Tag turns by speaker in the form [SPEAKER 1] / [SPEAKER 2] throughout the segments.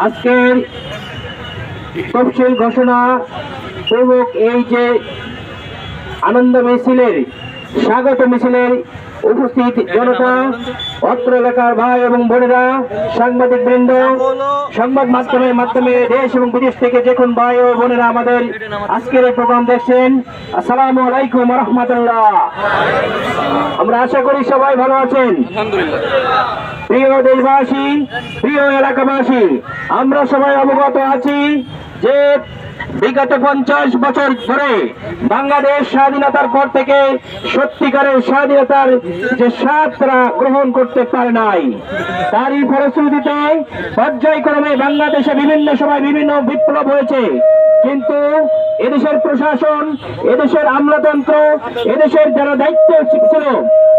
[SPEAKER 1] আজকের তফসিল ঘোষণা পূর্বক এই যে আনন্দ মিছিলের স্বাগত মিছিলের উপস্থিত জনতা, অত্র এলাকার ভাই এবং বোনেরা, সাংবাদিক বৃন্দ, সংবাদ মাধ্যমের মাধ্যমে দেশ এবং বিদেশ থেকে যে কোন ভাই ও বোনেরা আমাদের আজকের এই প্রোগ্রাম দেখছেন, আসসালামু আলাইকুম ওয়া রাহমাতুল্লাহ। আমরা আশা করি সবাই ভালো আছেন। প্রিয় দেশবাসী, প্রিয় এলাকাবাসী, আমরা সবাই অবগত আছি যে বিগত 50 বছর ধরে বাংলাদেশ স্বাধীনতার পর থেকে সত্যিকারের স্বাধীনতার যে স্বাদরা গ্রহণ করতে পারে নাই, তারই ফলশ্রুতিতে পর্যায়ক্রমে বাংলাদেশে বিভিন্ন সময় বিভিন্ন বিপ্লব হয়েছে। কিন্তু এদেশের প্রশাসন, এদেশের আমলাতন্ত্র, এদেশের যারা দায়িত্ব ছিল,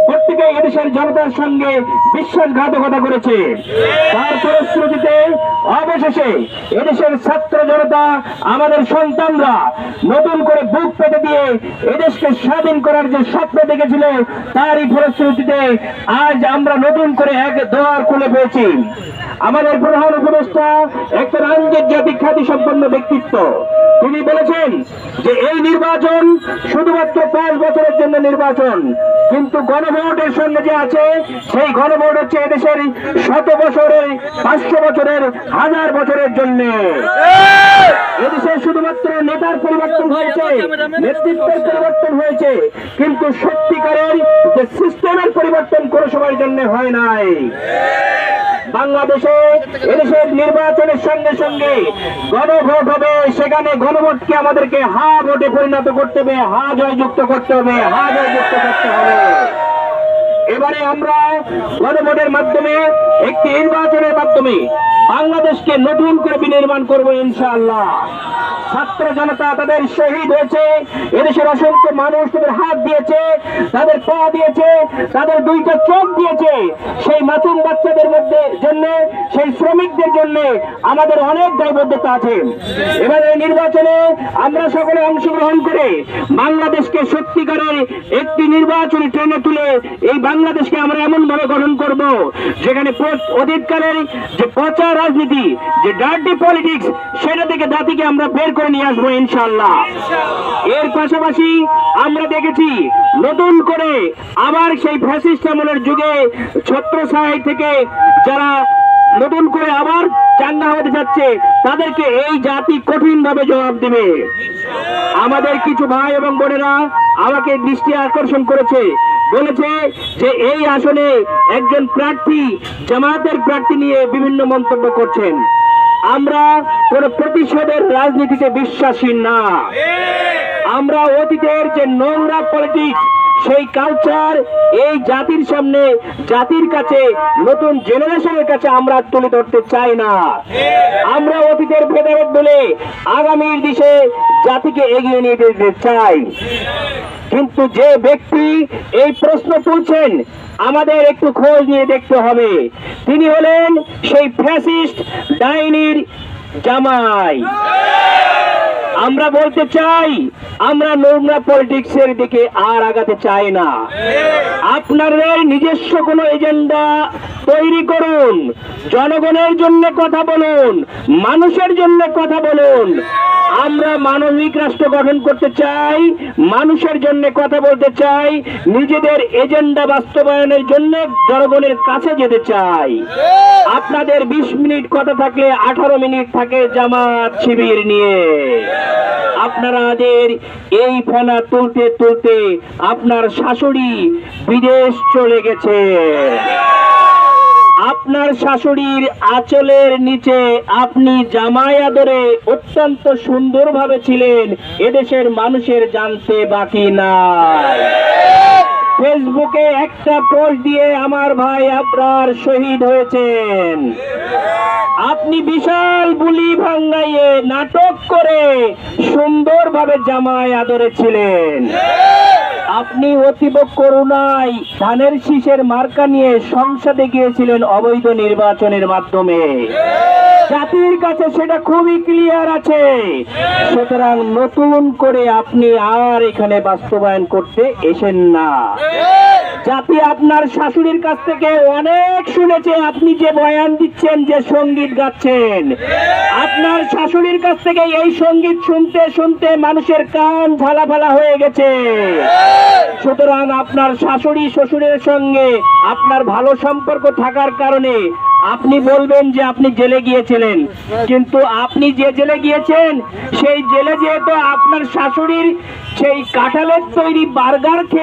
[SPEAKER 1] প্রত্যেকে এদেশের জনতার সঙ্গে বিশ্বাসঘাতকতা করেছে। তার ফলশ্রুতিতে অবশেষে এদেশের ছাত্র জনতা, আমাদের সন্তানরা নতুন করে বুক পেতে দিয়ে এদেশকে স্বাধীন করার যে স্বপ্ন দেখেছিল, তারই ফলশ্রুতিতে আজ আমরা নতুন করে এক দুয়ার খুলে পেয়েছি। আমাদের প্রধান উপদেষ্টা একটা আন্তর্জাতিক খ্যাতিসম্পন্ন ব্যক্তিত্ব, তিনি বলেছেন যে এই নির্বাচন শুধুমাত্র 5 বছরের জন্য নির্বাচন, কিন্তু গণভোটের সঙ্গে যে আছে সেই গণভোট হচ্ছে এদেশের 100 বছরের, 500 বছরের, 1000 বছরের জন্য। এদেশে শুধুমাত্র নেতার পরিবর্তন হয়েছে, নেতৃত্বের পরিবর্তন হয়েছে, কিন্তু সত্যিকারের যে সিস্টেমের পরিবর্তন কোনো সময়ের জন্য হয় নাই। বাংলাদেশে এদেশের নির্বাচনের সঙ্গে সঙ্গে গণভোট হবে, সেখানে গণভোটকে আমাদেরকে হা ভোটে পরিণত করতে হবে, হা জয়যুক্ত করতে হবে, হা জয়যুক্ত করতে হবে। এবারে আমরা গণভোটের মাধ্যমে, একটি নির্বাচনের মাধ্যমে বাংলাদেশকে নতুন করে বিনির্মাণ করবো ইনশাআল্লাহ। ছাত্র জনতা তাদের শহীদ হয়েছে, এদেশের অসংখ্য মানুষ তাদের হাত দিয়েছে, তাদের পা দিয়েছে, তাদের 2টা চোখ দিয়েছে। সেই মাসুম বাচ্চাদের মধ্যে জন্য, সেই শ্রমিকদের জন্য আমাদের অনেক দায়বদ্ধতা আছে। এবারে নির্বাচনে আমরা সকলে অংশগ্রহণ করে বাংলাদেশকে সত্যিকারের একটি নির্বাচনী ট্রেনে তুলে এই বাংলাদেশকে আমরা এমন ভাবে গঠন করব যেখানে অতীতকালের যে পচা রাজনীতি, যে ডার্টি পলিটিক্স, সেটা থেকে জাতিকে আমরা বের করে নিয়ে আসবো ইনশাআল্লাহ। এর পাশাপাশি আমরা দেখেছি নতুন করে আবার সেই ফ্যাসিস্ট আমলের যুগে ছত্রছায়া থেকে যারা নতুন করে আবার চাঙ্গা হতে যাচ্ছে, তাদেরকে এই জাতি কঠিন ভাবে জবাব দেবে। আমাদের কিছু ভাই এবং বোনেরা আমাকে দৃষ্টি আকর্ষণ করেছে, বলেছে যে এই আসনে একজন প্রার্থী জামায়াতের প্রার্থী নিয়ে বিভিন্ন মন্তব্য করছেন। আমরা কোন প্রতিশোধের রাজনীতিতে বিশ্বাসী না। আমরা অতীতের যে নোংরা পলিটিক্স, সেই কালচার এই জাতির সামনে, জাতির কাছে, নতুন জেনারেশনের কাছে আমরা তুলে ধরতে চাই না। আমরা অতীতের ভেদাভেদ বলে আগামীর দিশে জাতিকে এগিয়ে নিয়ে যেতে চাই। কিন্তু যে ব্যক্তি এই প্রশ্ন তুলছেন, আমাদের একটু খোঁজ নিয়ে দেখতে হবে। তিনি হলেন সেই ফ্যাসিস্ট ডাইনির জামাই। আমরা বলতে চাই, আমরা নোংরা পলিটিক্সের দিকে আর আগাতে চাই না। আপনাদের নিজস্ব কোনো এজেন্ডা তৈরি করুন, জনগণের জন্য কথা বলুন, মানুষের জন্য কথা বলুন। আমরা মানবিক রাষ্ট্র গঠন করতে চাই, মানুষের জন্য কথা বলতে চাই, নিজেদের এজেন্ডা বাস্তবায়নের জন্য জনগণের কাছে যেতে চাই। আপনাদের 20 মিনিট কথা থাকলে 18 মিনিট থাকে জামাত শিবির নিয়ে। আপনাদের এই ফেনা তুলতে তুলতে আপনার শাশুড়ি বিদেশ চলে গেছে। আপনার শাশুড়ির আঁচলের নিচে আপনি জামাই আদরে অত্যন্ত সুন্দরভাবে ছিলেন, এদেশের মানুষের জানতে বাকি নাই। ফেসবুকে একটা পোস্ট দিয়ে আমার ভাই আপনার শহীদ হয়েছেন। আপনি বিশাল বুলি ভাঙ্গাইয়ে নাটক করে সুন্দরভাবে জামাই আদরে ছিলেন। আপনি অতীব করুণায় ধানের শীষের মার্কা নিয়ে সংসদে গিয়েছিলেন অবৈধ নির্বাচনের মাধ্যমে। জাতির কাছে সেটা খুবই ক্লিয়ার আছে। সুতরাং নতুন করে আপনি আর এখানে বাস্তবায়ন করতে এসেন না। জাতি আপনার শাশুড়ির কাছ থেকে অনেক শুনেছে আপনি যে বয়ান দিচ্ছেন, যে সঙ্গীত গাচ্ছেন। আপনার শাশুড়ির কাছ থেকে এই সঙ্গীত শুনতে শুনতে মানুষের কান ঝালাফালা হয়ে গেছে। সুতরাং আপনার শাশুড়ি শ্বশুরের সঙ্গে আপনার ভালো সম্পর্ক থাকার কারণে আপনি বলবেন যে আপনি জেলে গিয়েছিলেন, কিন্তু আপনি যে জেলে গিয়েছেন সেই জেলে যেহেতু আপনার শাশুড়ির সেই কাঁঠালের তৈরি বার্গার খেয়ে